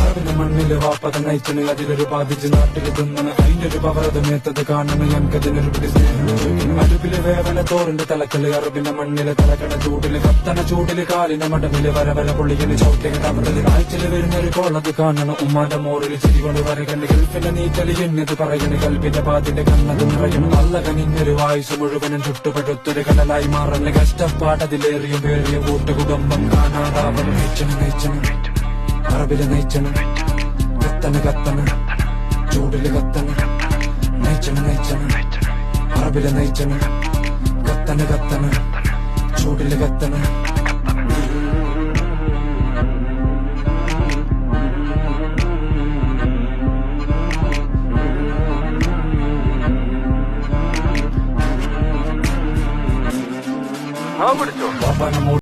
അറബിന്റെ മണ്ണില് വാപ്പത നയിച്ചണ് അതിലൊരു ബാധിച്ച് നാട്ടില് തിന്നണ് അതിന്റെ ഒരു പവറതമേത്തത് കാണണ് ഞങ്ങൾക്കതിനൊരു പിടി സ്നേഹം അരുവില് വേവന തോറിന്റെ തലക്കല് അറബിന്റെ മണ്ണില് തലക്കണ ചൂടില് കത്തണ ചൂടില് കാലിന്റെ മടമില് വര പൊള്ളിക്കല് ചവിട്ടിക്ക് തവറല് കാഴ്ചയില് വരുന്നൊരു കോളത് കാണണം ഉമ്മാന്റെ മോറില് ചിരി കൊണ്ട് വരകണ്ട് ഗൾഫിന്റെ നീറ്റല് എന്നത് പറയണ് കൽപ്പിന്റെ പാത്തിന്റെ കണ്ണത് നിറയണം നല്ല കനിഞ്ഞൊരു വായുസ് മുഴുവനും ചുട്ടുപെടുത്തൊരു കടലായി മാറല് കഷ്ടപ്പാടതിലേറിയും വേറിയ കൂട്ടുകുടുംബം കാണാതാവണം നയിച്ചണം അറബില് നയിച്ചണം കത്തണ് ചൂടില് കത്തണ് നയിച്ചണം അറബില് നയിച്ചണം കത്തണ് ചൂടില് കത്തണ്